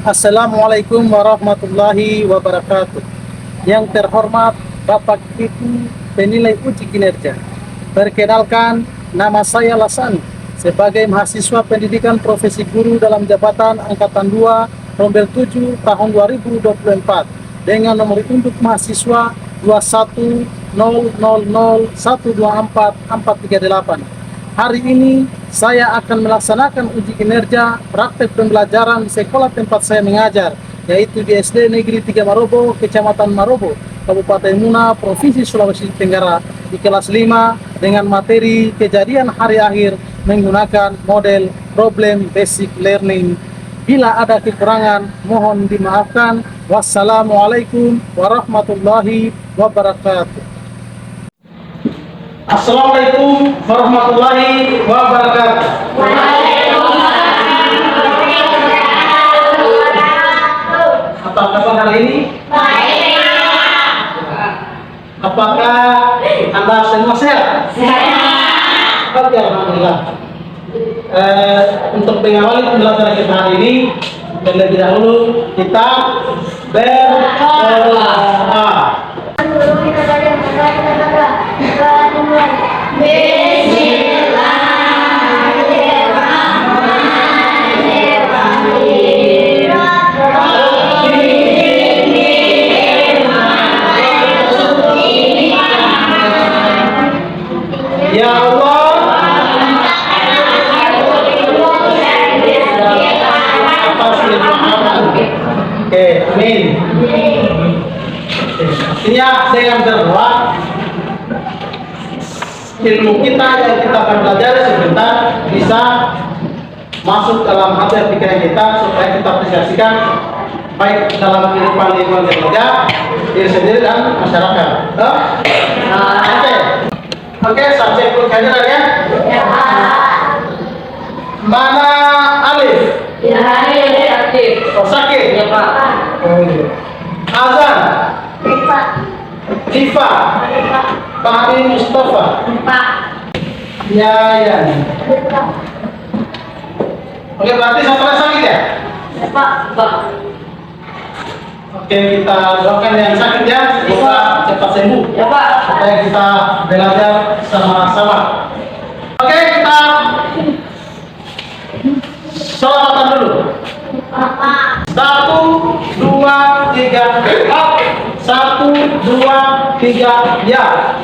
Assalamualaikum warahmatullahi wabarakatuh. Yang terhormat Bapak Ibu penilai uji kinerja. Perkenalkan, nama saya Lasan sebagai mahasiswa pendidikan profesi guru dalam jabatan Angkatan 2 Rombel 7 tahun 2024 dengan nomor induk mahasiswa 21000124438. Hari ini saya akan melaksanakan uji kinerja praktek pembelajaran di sekolah tempat saya mengajar, yaitu di SD Negeri 3 Marobo, Kecamatan Marobo, Kabupaten Muna, Provinsi Sulawesi Tenggara, di kelas 5 dengan materi kejadian hari akhir menggunakan model problem basic learning. Bila ada kekurangan, mohon dimaafkan. Wassalamualaikum warahmatullahi wabarakatuh. Assalamualaikum warahmatullahi wabarakatuh. Apa kabar hari ini? Baik. Apakah Anda semua sehat? Sehat. Oke, alhamdulillah. Untuk mengawali pembelajaran kita hari ini, terlebih dahulu kita berdoa. Ya Allah, oke, amin. Artinya dengan berdoa, ilmu kita yang kita akan pelajari sebentar bisa masuk dalam hati dan pikiran kita supaya kita aplikasikan baik dalam kehidupan lingkungan kerja, diri sendiri dan masyarakat. Oke, subjek pelajaran ya. Mana Alif? Ya, sakit. Oh, sakit? Ya, Pak. Oh, iya. Azan? Pak. Diva? Fahmi Mustafa? Pak. Yayan? Oke, berarti satu sakit ya? Ya, Pak. Pak. Oke, kita doakan yang sakit ya, semoga cepat sembuh. Ya, Pak. Supaya kita belajar sama-sama. Oke, kita sholawatan dulu. Satu, dua, tiga, up. Satu, dua, tiga, ya.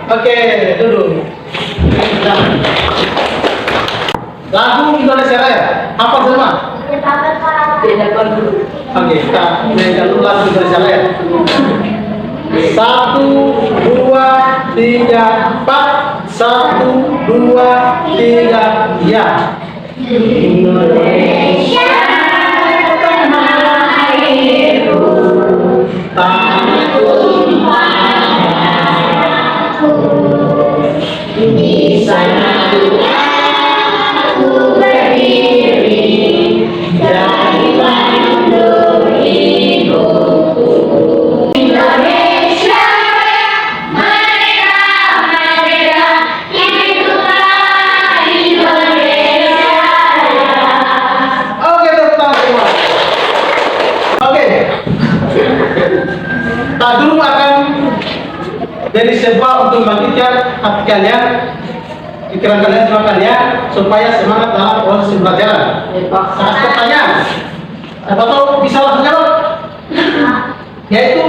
Oke, duduk. Lagu Indonesia Raya, apa semua? Oke, kita nyanyikan dulu lagu Indonesia Raya. Satu, dua, tiga, empat. Satu, dua, tiga, ya. Indonesia tanah airku, tanah tumpah darahku. Di sana aku berdiri dari bandung ibuku. Indonesia merdeka, merdeka, hiduplah Indonesia. Oke, tepuk tangan semua. Oke. Tak dulu akan jadi sebab untuk membangkitkan hati kalian, pikiran kalian, jiwa kalian, supaya semangat dalam proses pembelajaran. Saat pertanyaan, siapa tahu bisa langsung jawab, yaitu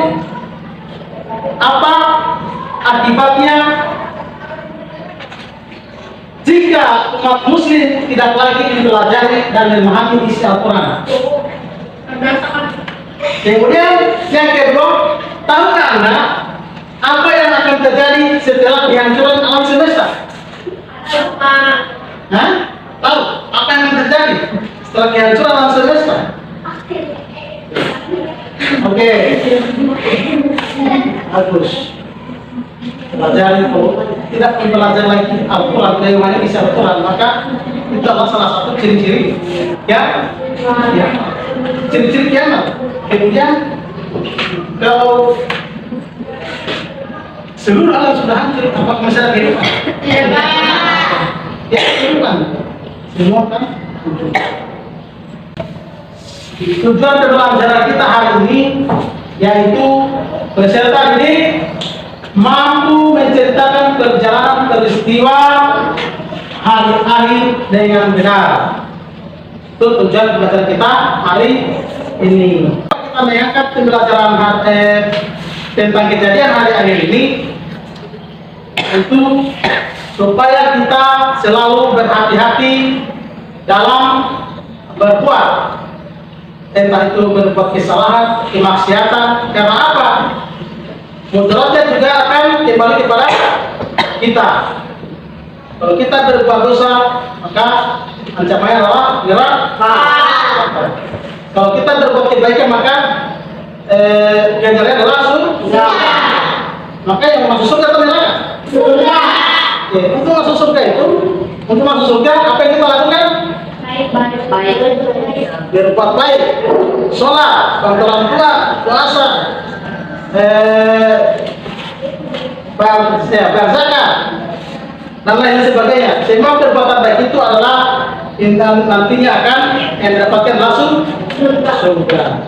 apa akibatnya jika umat muslim tidak lagi mempelajari dan memahami isi Al-Quran. Kemudian yang kedua, tahukah Anda apa yang akan terjadi setelah penghancuran alam semesta? Hah? Tahu apa yang akan terjadi setelah penghancuran alam semesta? Bagus. Pelajari itu tidak mempelajari lagi Al-Quran, bagaimana isi Al-Quran, maka itu adalah salah satu ciri-ciri ya, ya, ciri-ciri kiamat. Kemudian kalau seluruh alam sudah hancur, apakah masih ada kehidupan? Ya, kehidupan semua kan hancur. Tujuan pembelajaran kita hari ini yaitu peserta ini mampu menceritakan perjalanan peristiwa hari akhir dengan benar. Itu tujuan pembelajaran kita hari ini. Kita mengangkat pembelajaran tentang kejadian hari akhir ini untuk supaya kita selalu berhati-hati dalam berbuat, entah itu berbuat kesalahan, kemaksiatan. Karena apa? Mudaratnya juga akan kembali kepada kita. Kalau kita berbuat dosa, maka ancamannya adalah neraka. Kalau kita berbuat kebaikan, maka ganjarannya adalah surga. Maka yang masuk surga atau neraka? Surga. Ya, untuk masuk surga itu, untuk masuk surga apa yang kita lakukan? Berbuat baik, sholat, bantu orang tua, puasa, berzakat, dan lain sebagainya. Semua perbuatan baik itu adalah yang nantinya akan mendapatkan langsung surga.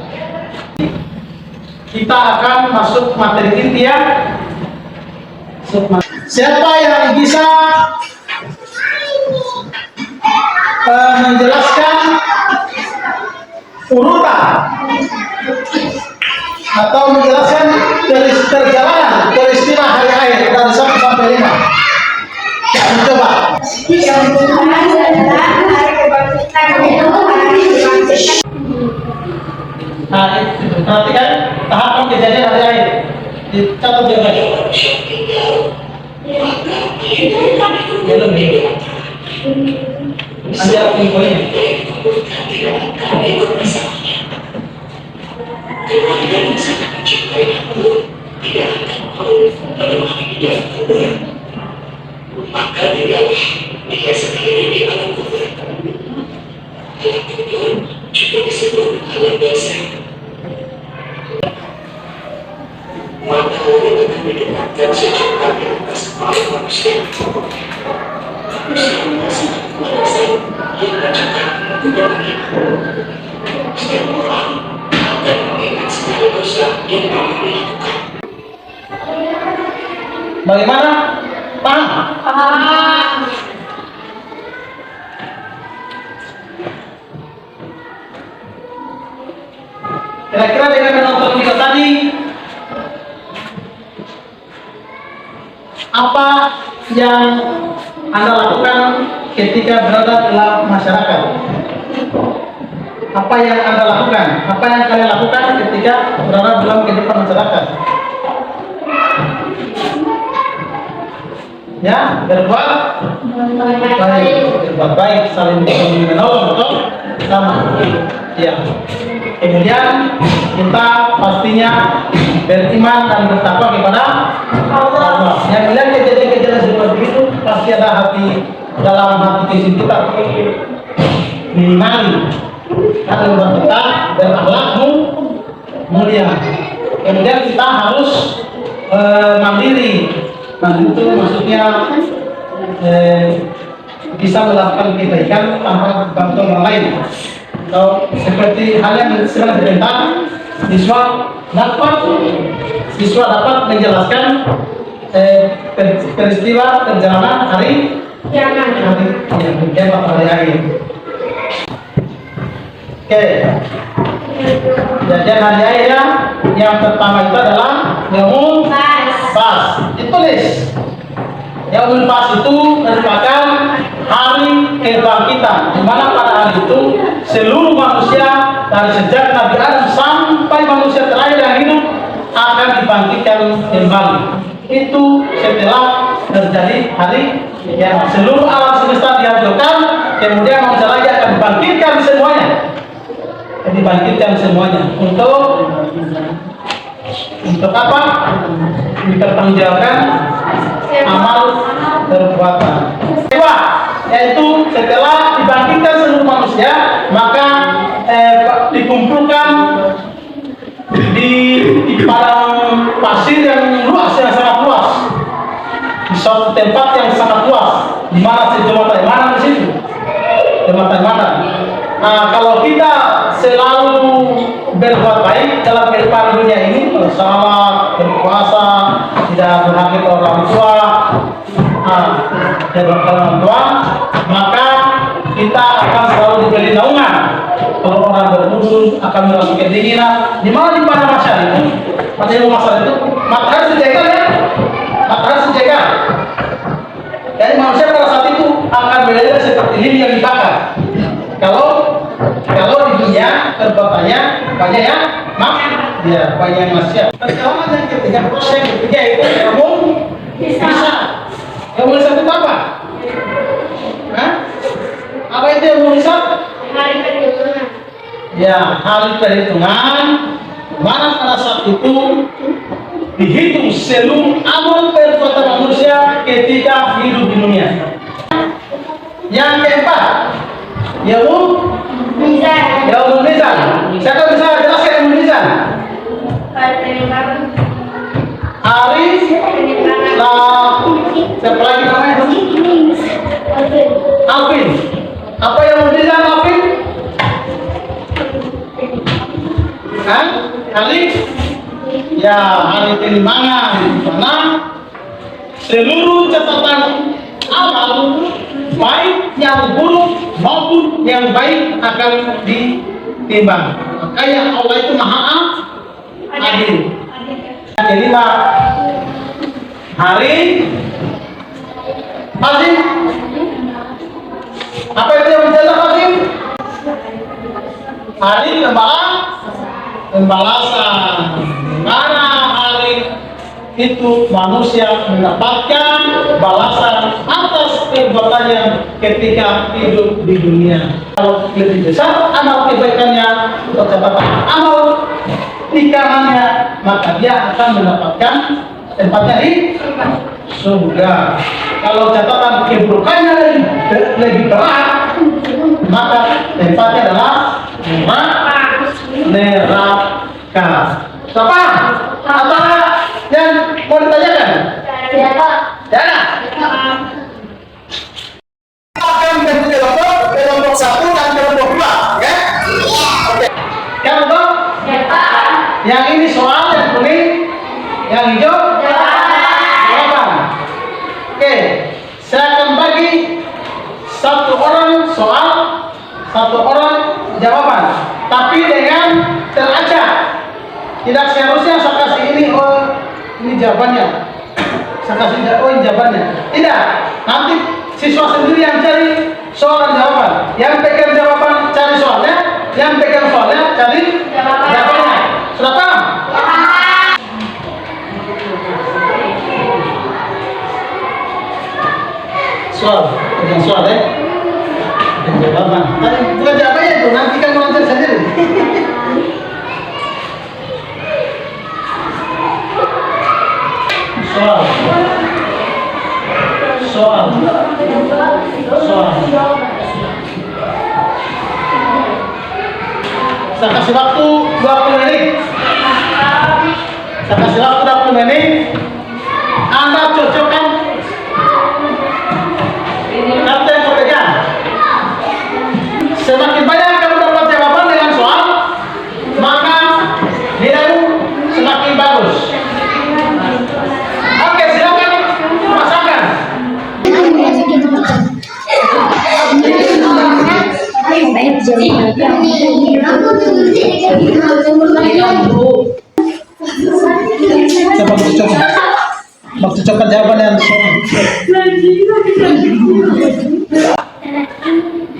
Kita akan masuk materi inti ya. Siapa yang bisa menjelaskan urutan atau menjelaskan perjalanan peristiwa hari akhir dari 1 sampai 5? Coba. Yang pertama adalah hari kebangkitan, yaitu hari kebangkitan. Nah, perhatikan tahapan kejadian hari akhir. Dicatat juga. Belum nih. Nanti aku infonya. Maka dia sendiri di alam kubur. Alam kubur juga disebut alam barzakh. Maka dia akan didekatkan sejauh di atas kepala manusia. Manusia masih merasa yang juga mengalami. Setiap orang akan mengingat segala dosa yang dilakukan. Bagaimana? Paham? Kira-kira dengan menonton video tadi, apa yang Anda lakukan ketika berada dalam masyarakat? Apa yang Anda lakukan? Apa yang kalian lakukan ketika berada dalam kehidupan masyarakat? Ya, berbuat baik, saling menolong, betul? Sama. Ya. Kemudian kita pastinya beriman dan bertakwa kepada Allah. Yang melihat kejadian-kejadian seperti itu pasti ada dalam hati kita minimal karena kita berakhlakmu mulia. Kemudian kita harus mandiri. Nah, itu maksudnya bisa melakukan kebaikan tanpa bantu orang lain. Atau seperti hal yang sedang diperintah, siswa dapat menjelaskan peristiwa perjalanan hari akhir. Oke. Kejadian hari akhir yang pertama itu adalah Yaumul Pas. Ditulis. Yaumul Pas itu merupakan hari kebangkitan, di mana pada hari itu seluruh manusia dari sejak Nabi Adam sampai manusia terakhir yang hidup akan dibangkitkan kembali. Itu setelah terjadi hari yang seluruh alam semesta dihancurkan, kemudian manusia lagi akan dibangkitkan semuanya. Dibangkitkan semuanya untuk Untuk apa? Dipertanggungjawabkan amal perbuatan. Kedua, yaitu setelah dibangkitkan seluruh manusia, maka dikumpulkan di padang pasir yang luas, yang sangat luas, di suatu tempat yang sangat luas, di mana sejumlah taimanan di situ, taimanan. Nah, kalau kita selalu berbuat baik dalam kehidupan dunia ini, salat, berpuasa, tidak durhaka orang tua, dan orang tua, maka kita akan selalu diberi naungan. Kalau orang bermusuh akan merasa kedinginan. Di mana di pada masyarakat itu, pada ilmu masyarakat itu, matahari sejagat ya, matahari sejagat. Jadi manusia pada saat itu akan berada seperti lilin yang dibakar. Kalau di dunia perbuatannya banyak yang ya banyak yang maksiat. Perjalanan yang ketiga, proses yang ketiga itu kamu bisa. Kamu bisa itu apa? Hah? Apa itu yang mau bisa? Hari perhitungan. Ya, hari perhitungan. Mana pada saat itu dihitung seluruh amal perbuatan manusia ketika hidup di dunia. Yang keempat, yaumul mizan. Siapa bisa jelaskan yaumul mizan? Hari siapa lagi namanya? Alvin. Apa yaumul mizan, Alvin? Kan? Hari? Ya, hari timbangan di mana seluruh catatan amal baik yang buruk maupun yang baik akan ditimbang. Makanya Allah itu maha adil. Yang kelima, hari Azim. Apa itu yang menjadi Azim? Hari pembalasan. Di mana hari itu manusia mendapatkan balasan atas perbuatannya ketika hidup di dunia. Kalau lebih besar amal kebaikannya atau catatan amal tikangannya, maka dia akan mendapatkan tempatnya di surga. Kalau catatan keburukannya lebih berat, maka tempatnya adalah neraka. Siapa? Apa yang mau ditanyakan? Tidak. Akan bentuk kelompok 1 dan kelompok 2, ya? Oke. Kelompok? Yang ini soal, yang kuning, yang hijau? Jawaban. Oke. Saya akan bagi satu orang soal, satu orang jawaban, tapi dengan teracak. Tidak seharusnya saya kasih ini, oh ini jawabannya, saya kasih ini jawabannya. Tidak, nanti siswa sendiri yang cari soal dan jawaban. Yang pegang jawaban cari soalnya, yang pegang soalnya cari jawabannya. Sudah paham? Soal, pegang soal ya. Pegang jawaban. Bukan jawabannya itu, nanti kan melancar sendiri. Soal. Saya kasih waktu 20 menit. Saya kasih waktu 20 menit. Anda cocokkan kata yang kau pegang. Semakin banyak kamu dapat jawaban dengan soal, maka nilaimu semakin bagus. Oke, silakan rasakan. Coba cocokkan jawaban yang soal.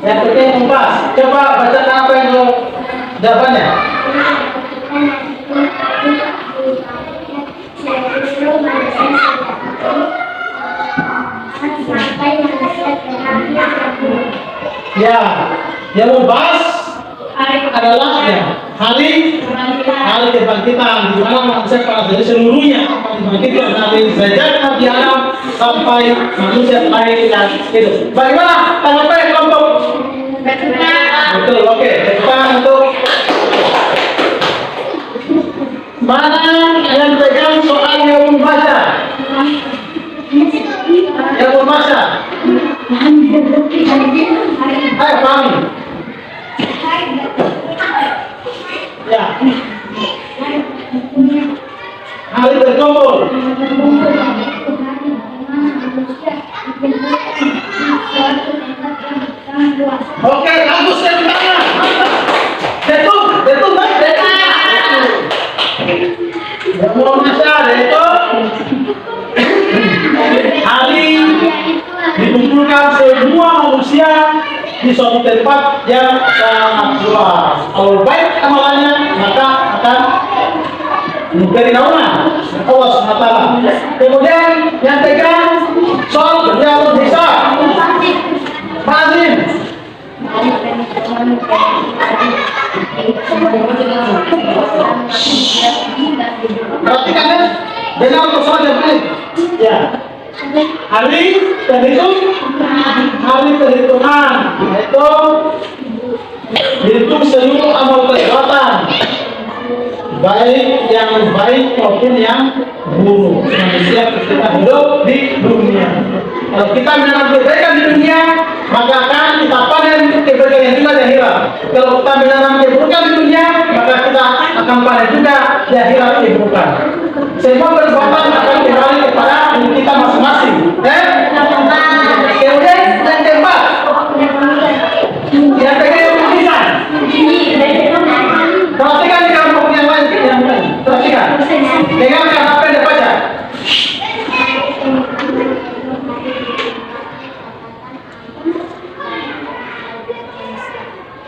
Yang penting mempas. Coba bacakan apa yang jawabannya. Ya, yang membahas adalah ya, hari kebangkitan di mana manusia pada diri seluruhnya akan dibangkitkan dari derajat Nabi Adam sampai manusia lahir dan hidup. Bagaimana tanggapan kelompok? Betul, oke. Kita untuk mana yang pegang soal yang membaca? Yang membaca? Ayo, pahami. Ya. Hari berkumpul. Oke, bagus dari mana? Detung, baik, detung. Belum masa, detung. Hari dikumpulkan semua manusia di suatu tempat yang sangat luas. Kalau baik amalannya, maka akan memberi naungan Allah SWT. Kemudian yang pegang soal yang bisa Mazin. Perhatikan ya, dengar soal yang baik. Ya. Hari perhitungan, yaitu hitung seluruh amal perbuatan, baik yang baik maupun yang buruk manusia ketika hidup di dunia. Kalau kita menanam kebaikan di dunia, maka akan kita panen kebaikan yang juga di akhirat. Kalau kita menanam keburukan di dunia, maka kita akan panen juga di akhirat keburukan. Semua perbuatan akan kembali kepada diri kita masing-masing. Kemudian yang keempat, yang pegang tulisan. Perhatikan di kelompok yang lain, perhatikan. Dengarkan apa yang dibaca.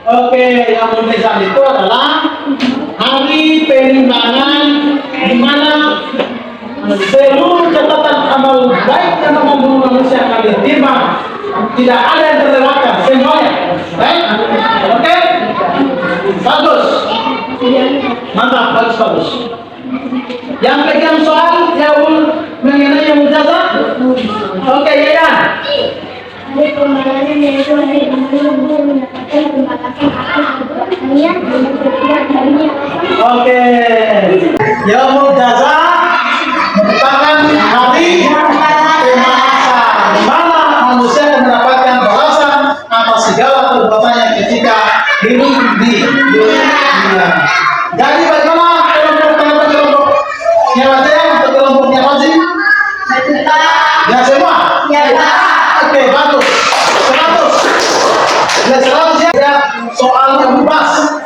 Oke, yang tulisan itu adalah hari penimbangan di mana seluruh catatan amal baik dan amal buruk manusia akan ditimbang. Tidak ada yang terlewatkan, semuanya. Baik? Oke? Bagus. Mantap, bagus. Yang pegang soal yang mengenai yang mujazat. Oke, Yayan. Hari pembayaran yaitu hari guru mendapatkan pembatasan atas perbuatannya dan setiap harinya. Oke. Yaumul jaza merupakan hari pembalasan, di mana manusia akan mendapatkan balasan atas segala perbuatannya ketika hidup di dunia. Jadi bagaimana kelompok yang wajib atau kelompoknya wajib? Ya semua. Oke, bagus. 100. Ya, soal yang bebas.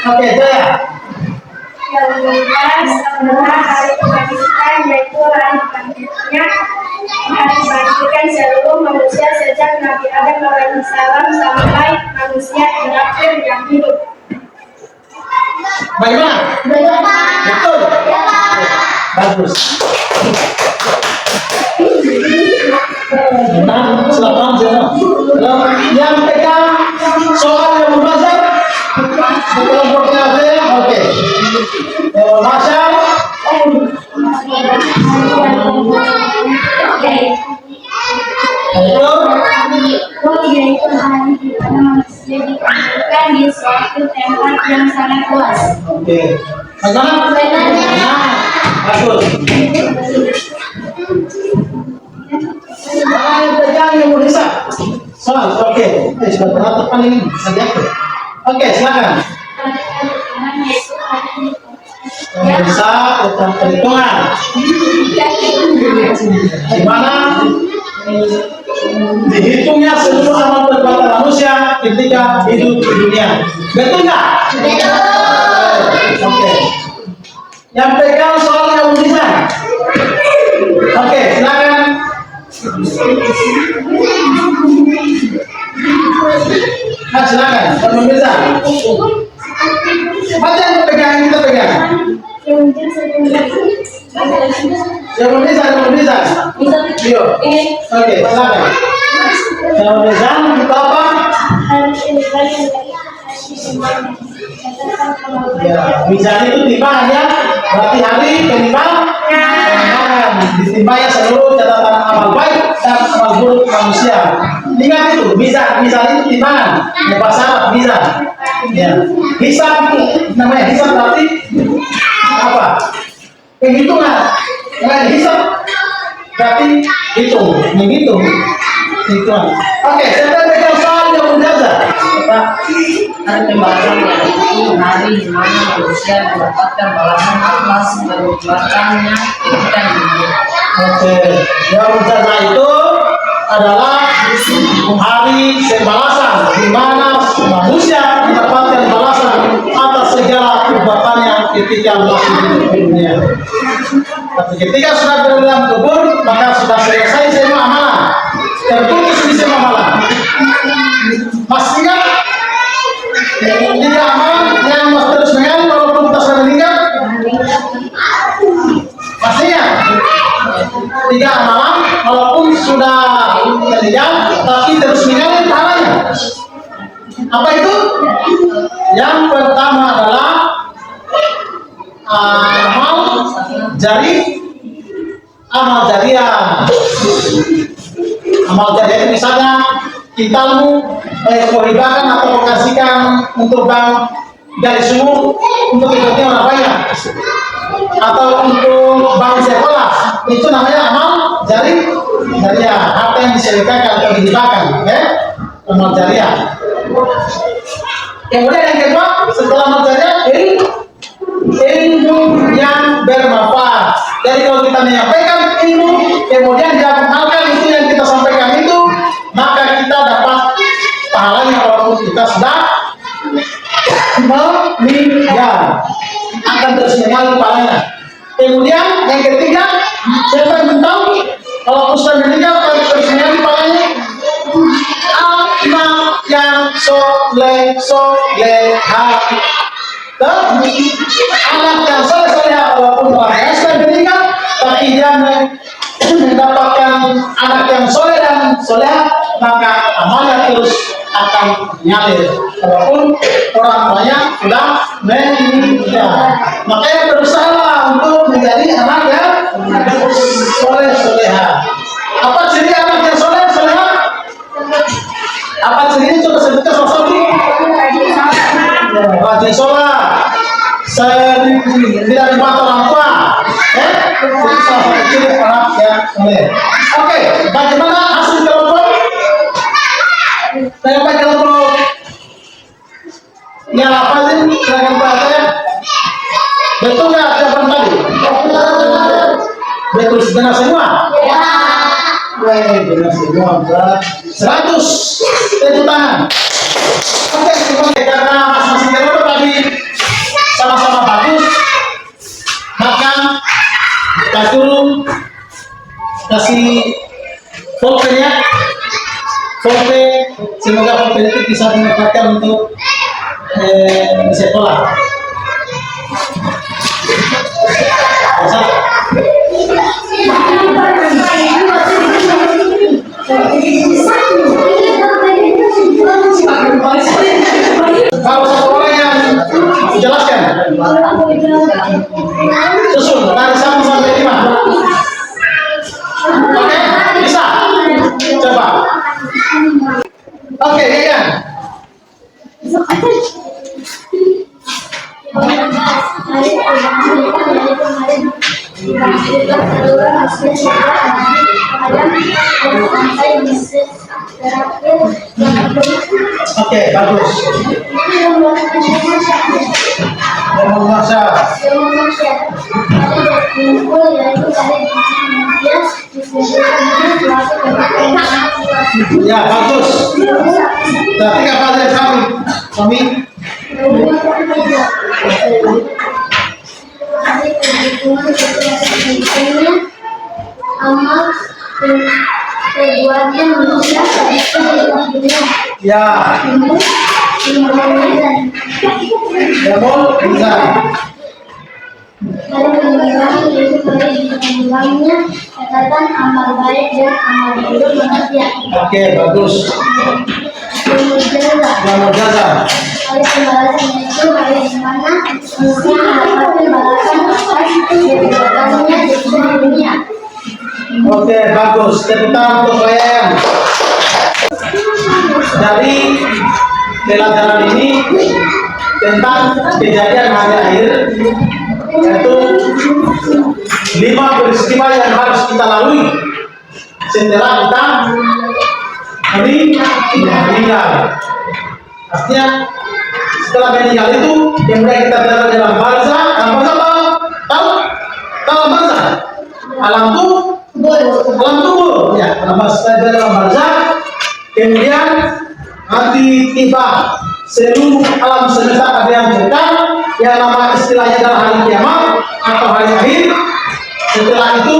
Oke, Jaya. Yang bebas adalah hari kebangkitan, yaitu hari bangkitnya hari bangkitkan seluruh manusia sejak Nabi Adam alaihissalam sampai manusia terakhir yang hidup. Bagaimana? Betul. Bagus. Nah, silakan semua. Yang pegang soal yang membaca kelompoknya ada. Oke. Baca. Yaitu hari di mana manusia dikumpulkan di suatu tempat yang sangat luas. Oke. Bagaimana? Nah, bagus. Yang pegang yang mau bisa. Soal, oke. Sudah teratur paling ini. Oke, silakan. Yang bisa tentang perhitungan. Di mana dihitungnya seluruh amal perbuatan manusia ketika hidup di dunia. Betul nggak? Betul. Oke. Yang pegang soal yang bisa. Oke, silakan. Nah, silakan. Kalau bisa. Baca yang pegang, kita pegang. Yang bisa. Yo. Oke, silakan. Yang bisa kita apa? Ya, mizan itu timbangan ya, berarti hari penimbangan ditimbangnya seluruh catatan amal baik dan amal buruk manusia. Ingat itu, mizan itu timbangan, ya bahasa Arab mizan. Ya, hisab itu namanya hisab berarti apa? Penghitungan. Namanya hisab berarti hitung, menghitung. Hitungan. Oke, saya berikan soal yang menjazah. Hari pembalasan yaitu hari di mana manusia mendapatkan balasan atas perbuatannya ketika di dunia. Oke, yang menjazah itu adalah hari pembalasan di mana manusia mendapatkan balasan atas segala perbuatannya ketika masih hidup di dunia. Tapi ketika sudah berada dalam kubur, maka sudah selesai semua amalan, terputus di semua amalan. Masih ingat? Tiga amalan yang masih terus mengalir walaupun kita sudah meninggal. Masih ingat? Tiga amalan walaupun sudah meninggal tapi terus mengalir pahalanya. Apa itu? Yang pertama adalah amal jariah. Amal jariah itu misalnya kintalmu kau hibahkan atau kasihkan untuk bank gali sumur untuk hidupnya orang banyak, atau untuk bank sekolah, itu namanya amal jariah, harta yang disedekahkan atau dihibahkan, ya, amal jariah. Kemudian yang kedua setelah amal jariah, ilmu yang bermanfaat. Jadi kalau kita menyampaikan ilmu kemudian dia mengamalkan itu yang kita sampaikan itu, maka kita dapat pahalanya walaupun kita sudah meninggal, akan terus mengalir pahalanya. Kemudian yang ketiga, siapa yang tahu kalau sudah meninggal akan terus mengalir pahalanya? Anak yang solehah. Anak yang soleh walaupun orangnya sudah meninggal, tapi dia mendapatkan anak yang soleh dan soleh, maka amalnya terus akan mengalir walaupun orang tuanya sudah meninggal. Makanya berusaha untuk menjadi anak yang soleh-soleha. Apa ciri anak yang soleh-soleha? Apa cirinya? Coba sebutkan salah satu. Rajin sholat, tidak dibantu orang tua, itu salah satu ciri anak yang soleh. Oke, bagaimana hasil telepon? Saya pakai telepon. Yang apa sih? Silakan Pak saya. Betul nggak jawaban tadi? Betul benar semua? Ya. Benar semua. 100 tepuk tangan. Oke, karena masing-masing telepon tadi sama-sama bagus, maka kita turun kasih pulpennya. Semoga pulpen itu bisa dimanfaatkan untuk sekolah. Kalau sekolah yang dijelaskan, susun dari 1 sampai 5. Oke, bisa? Coba. Oke, ya. Oke, bagus. Ya, bagus. Berarti apa aja kami? Amal perbuatan manusia Ya. Bisa. Lalu mengulangi yaitu mengulanginya catatan amal baik dan amal buruk manusia. Oke, bagus. Yang Yang berjasa. Oleh pembalasan yaitu itu hari di mana manusia mendapatkan balasan atas perbuatannya di dunia. Oke, bagus. Tepuk tangan untuk kalian. Dari pelajaran ini tentang kejadian hari akhir, yaitu 5 peristiwa yang harus kita lalui setelah kita meninggal. Artinya setelah meninggal itu yang mulai kita berada dalam barzah, tahu barzah, alam kubur, ya, dalam barzah. Kemudian nanti tiba seluruh alam semesta ada yang kekal, yang nama istilahnya adalah hari kiamat atau hari akhir. Setelah itu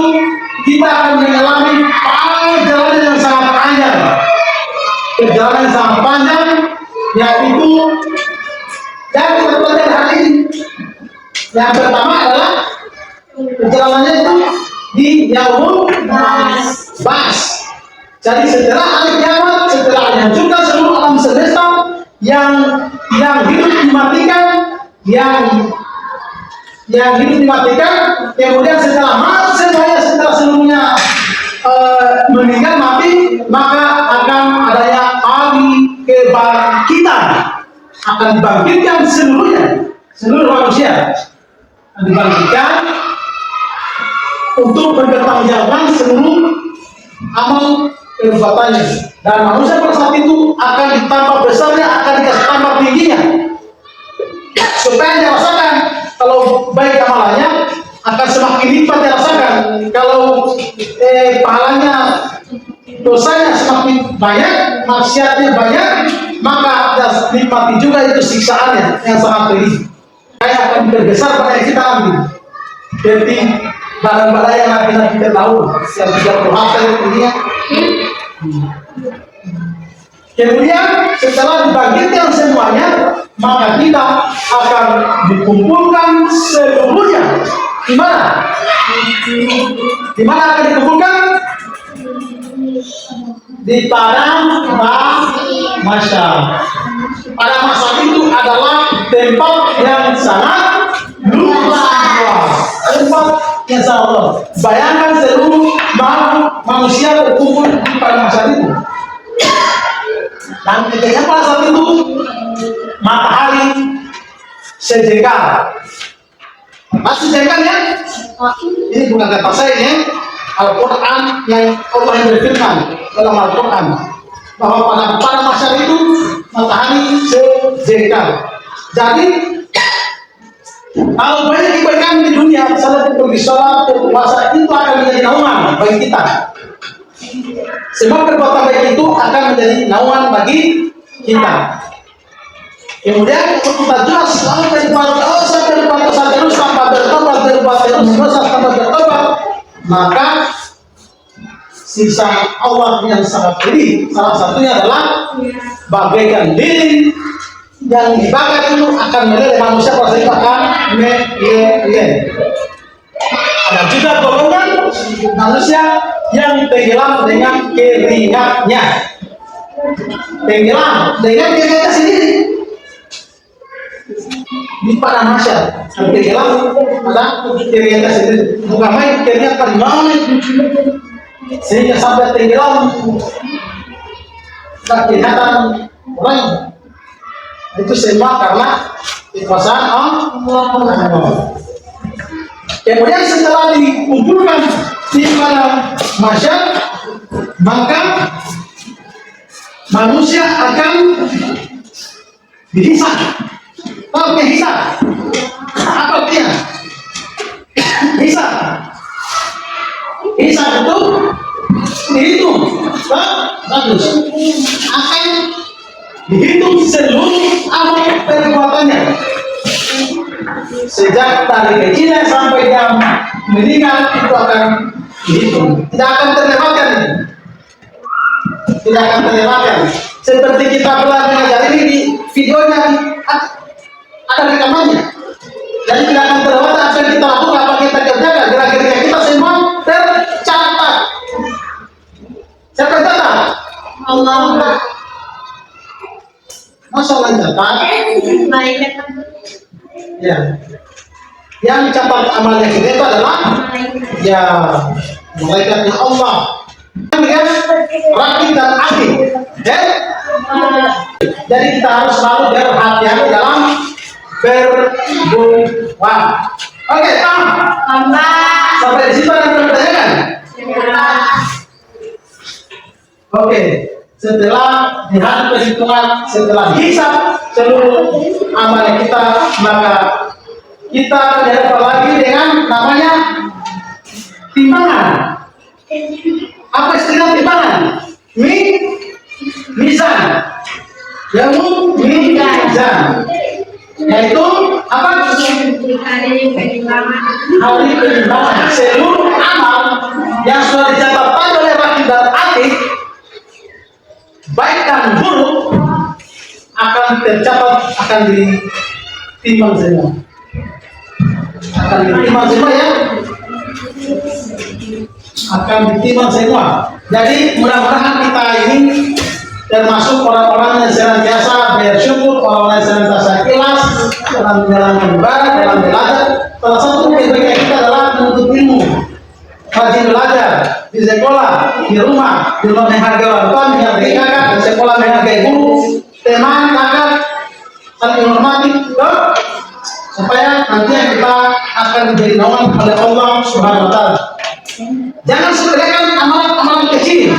kita akan mengalami perjalanan yang sangat panjang. Perjalanan yang sangat panjang, yaitu yang kita pelajari hari ini. Yang pertama adalah perjalanannya itu di Yaumul Ba'ats. Jadi setelah hari kiamat, setelah dihancurkan seluruh alam semesta, yang hidup dimatikan, yang hidup dimatikan, kemudian setelah seluruhnya meninggal mati, maka akan adanya hari kebangkitan, akan dibangkitkan seluruh manusia dibangkitkan untuk mempertanggungjawabkan seluruh amal perbuatannya, dan manusia pada saat itu akan ditambah besarnya, akan dikasih tambah tingginya, supaya dirasakan kalau baik amalannya akan semakin lipat dirasakan, kalau pahalanya dosanya semakin banyak, maksiatnya banyak, maka nikmati juga itu siksaannya yang sangat pedih. Kayak akan berbesar pada yang kita ambil. Jadi barang-barang yang akan kita tahu yang 30 harta dunia. Kemudian setelah dibangkitkan semuanya, maka kita akan dikumpulkan seluruhnya. Di mana? Di mana akan dikumpulkan? Di padang mahsyar. Padang mahsyar itu adalah tempat yang sangat luas. Tempat yang sangat luas. Bayangkan seluruh manusia berkumpul di padang mahsyar itu. Dan ketika pada saat itu matahari sejengkal. Masih jengkal ya? Ini bukan kata saya ya. Al-Quran yang Allah yang berfirman dalam Al-Quran bahwa pada mahsyar itu matahari sejengkal. Jadi kalau banyak kebaikan di dunia, misalnya pergi sholat, berpuasa, itu akan menjadi naungan bagi kita. Sebab perbuatan baik itu akan menjadi naungan bagi kita. Kemudian kita jelas selalu berbuat dosa terus tanpa bertobat, maka sisa Allah yang sangat pedih, salah satunya adalah bagaikan lilin yang dibakar itu akan meleleh, manusia pasti akan meleleh. Ada juga golongan manusia yang tenggelam dengan keringatnya, tenggelam dengan keringatnya sendiri di padang mahsyar. Tenggelam ada keringatnya sendiri, bukan main keringat paling sehingga sampai tenggelam tak kelihatan orang. Itu semua karena kekuasaan Allah. Kemudian setelah dikumpulkan di padang mahsyar, maka manusia akan dihisab. Tahu hisab? Apa artinya? Hisab. Hisab itu dihitung. Bagus. Akan dihitung seluruh amal perbuatannya. Sejak dari kecilnya sampai dia meninggal itu akan dihitung. Tidak akan terlewatkan. Tidak akan terlewatkan. Seperti kita pernah mengajar ini di videonya ada rekamannya. Jadi tidak akan terlewatkan apa yang kita lakukan, apa yang kita kerjakan, gerak-gerik kita semua tercatat. Siapa yang catat? Allah. Masa Allah yang catat? Ya. Yang catat amalnya kita itu adalah ya malaikatnya Allah. Ya, rakib dan atid. Ya. Jadi kita harus selalu berhati-hati dalam berbuat. Oke, sampai di situ ada pertanyaan? Oke, setelah di hari perhitungan, setelah hisab seluruh amal kita, maka kita dihadapkan lagi dengan namanya timbangan. Apa istilah timbangan? Mizan. Mizan. Yaitu apa? Hari penimbangan seluruh amal yang sudah dicatatkan oleh rakib dan atid, baik dan buruk, akan tercatat, akan ditimbang semua. Akan ditimbang semua ya. Akan ditimbang semua. Jadi mudah-mudahan kita ini termasuk orang-orang yang senantiasa bersyukur, orang-orang yang senantiasa ikhlas dalam menjalankan ibadah, dalam belajar. Salah satu kebaikan kita adalah menuntut ilmu, rajin belajar di sekolah, di rumah menghargai orang tua, menghargai kakak, di sekolah menghargai guru, teman, kakak, saling menghormati, supaya nanti kita akan menjadi naungan oleh Allah Subhanahu Wa Taala. Jangan sepelekan amalan-amalan kecil.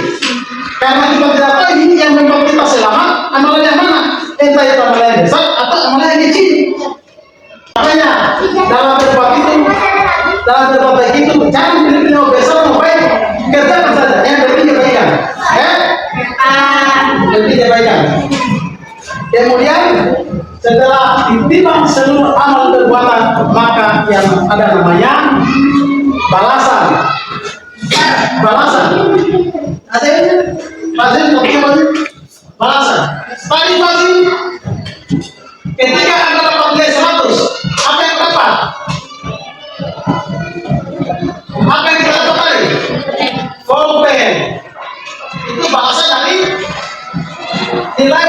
Karena kita tidak tahu ini yang membuat kita selamat, amalan yang mana? Entah itu amalan yang besar atau amalan yang kecil. Makanya dalam berbuat baik itu jangan pilih mau besar mau baik, kerjakan saja. Yang penting kebaikan, lebih kebaikan. Kemudian setelah ditimbang seluruh amal perbuatan, maka yang ada namanya balasan. Ada balasan. Tadi pagi ketika Anda dapat nilai 100, apa yang dapat? Apa yang kita dapat? Pulpen. Itu balasan dari nilai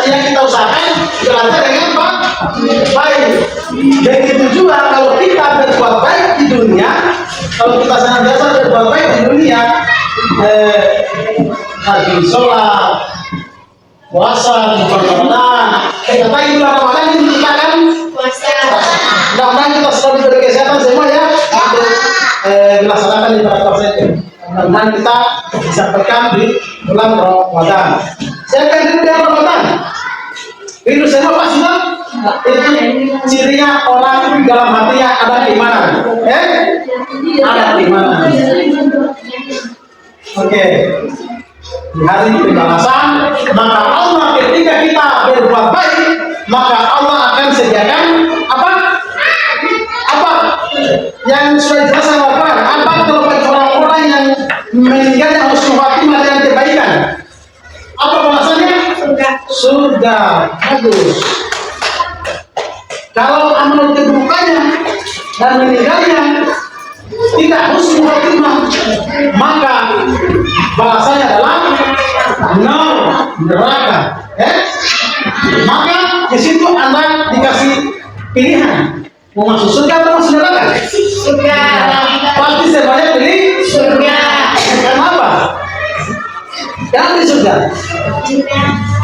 yang kita usahakan belajar dengan baik. Begitu juga kalau kita berbuat baik di dunia, kalau kita senantiasa berbuat baik di dunia, rajin sholat, puasa, Ramadan. Kita tahu bulan Ramadan ini kita kan puasa. Mudah-mudahan kita selalu diberi kesehatan semua ya untuk melaksanakan ibadah puasa itu. Mudah-mudahan kita bisa berkah di bulan Ramadan. Siapa yang di bulan Ramadan? Itu semua pasti itu cirinya orang dalam hatinya ada keimanan. Ada keimanan. Oke. Di hari pembalasan, maka Allah ketika kita berbuat baik, maka Allah akan sediakan apa yang sudah dijelaskan oleh Al-Quran. Apa kalau bagi orang-orang yang meninggal yang husnul khatimah dengan kebaikan? Apa balasannya? Surga. Bagus. Kalau amal keburukannya dan meninggalnya tidak husnul khatimah, maka balasannya adalah neraka. Maka di situ Anda dikasih pilihan mau masuk surga atau masuk neraka? Surga. Pasti sebanyak pilih surga. Kenapa? Jangan di surga.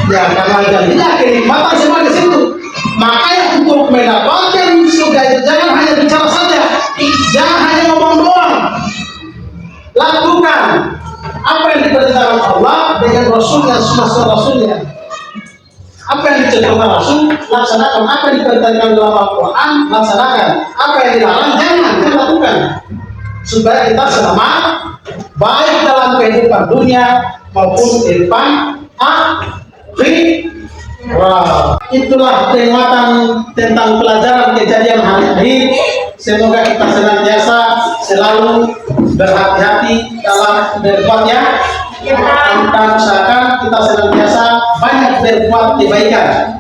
Ya karena janjinya kenikmatan semua di situ. Makanya untuk mendapatkan surga itu jangan hanya bicara saja, jangan hanya ngomong doang. Lakukan apa yang diperintahkan Allah dengan Rasulnya, sunnah Rasulnya. Apa yang dicontohkan Rasul, laksanakan. Apa yang diperintahkan dalam Al-Quran, laksanakan. Apa yang dilarang, jangan lakukan. Supaya kita selamat, baik dalam kehidupan dunia maupun kehidupan akhirat. Itulah peringatan tentang pelajaran kejadian hari ini. Semoga kita senantiasa selalu berhati-hati dalam berbuatnya. Kita usahakan kita senantiasa banyak berbuat kebaikan,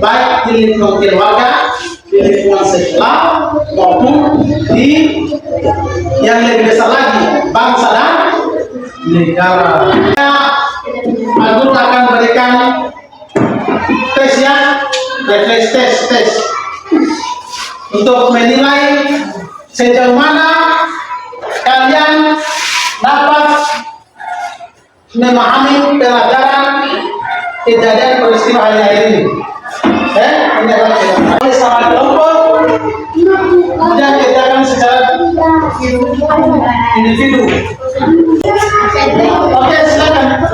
baik di lingkungan keluarga, di lingkungan sekolah, maupun di yang lebih besar lagi, bangsa dan negara. Aku akan berikan tes ya, tes. untuk menilai sejauh mana kalian dapat memahami pelajaran kejadian peristiwa hari ini. Ini adalah kejadian sama kelompok dan kejadian secara individu. Oke, silakan.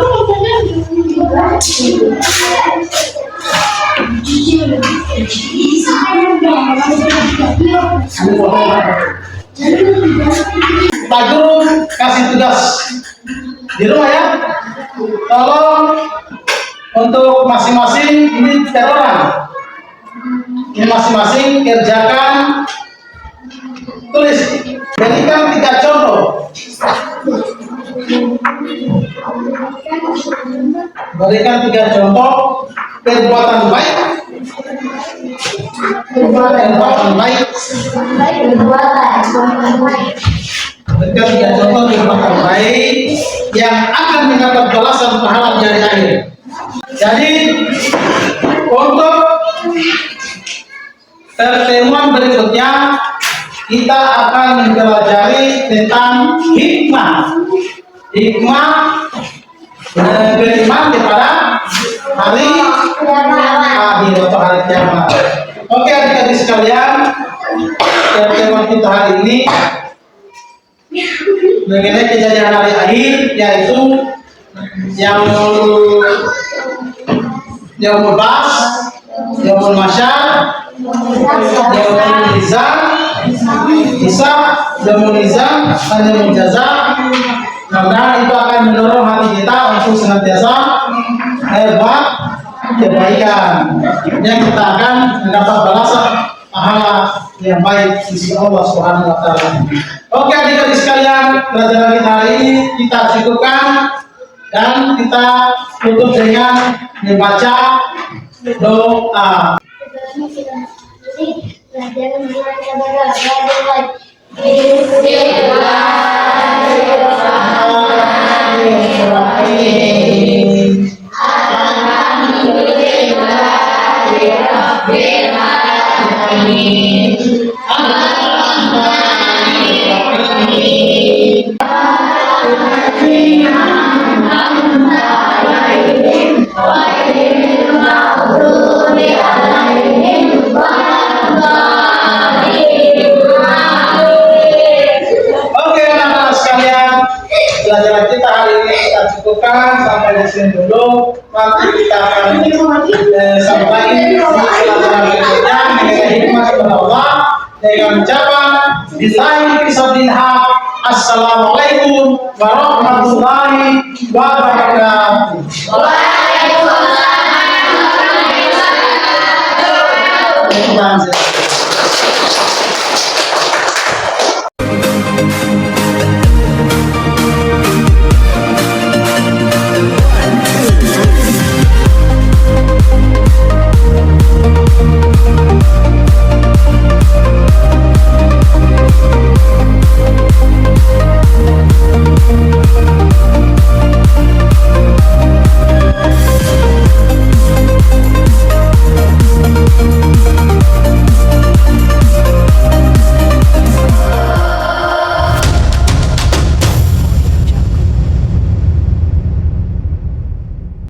Pak Guru kasih tugas di rumah ya. Tolong untuk masing-masing ini per orang. Ini masing-masing kerjakan, tulis, berikan 3 contoh. Berikan 3 contoh perbuatan baik. Perbuatan baik. Berikan 3 contoh perbuatan baik yang akan mendapat balasan pahala dari akhir. Jadi untuk pertemuan berikutnya kita akan mempelajari tentang hikmah beriman kepada hari akhir atau hari kiamat. Oke adik-adik sekalian, pertemuan kita hari ini mengenai kejadian hari akhir, yaitu Yaumul Ba'ts, Yaumul Mahsyar, Yaumul Mizan, Hisab, Yaumul Mizan, dan Yaumul Jaza. Karena itu akan mendorong hati kita untuk senantiasa berbuat kebaikan, yang kita akan mendapat balasan pahala yang baik di sisi Allah Subhanahu wa taala. Oke adik-adik sekalian, pelajaran kita hari ini kita cukupkan dan kita tutup dengan membaca doa. Pelajaran kita hari ini kita cukupkan sampai di sini dulu. Nanti kita akan sampai di pelajaran berikutnya mengenai hikmah kepada Allah dengan ucapan billahi fisabilillah. Assalamualaikum warahmatullahi wabarakatuh. Waalaikumsalam warahmatullahi wabarakatuh.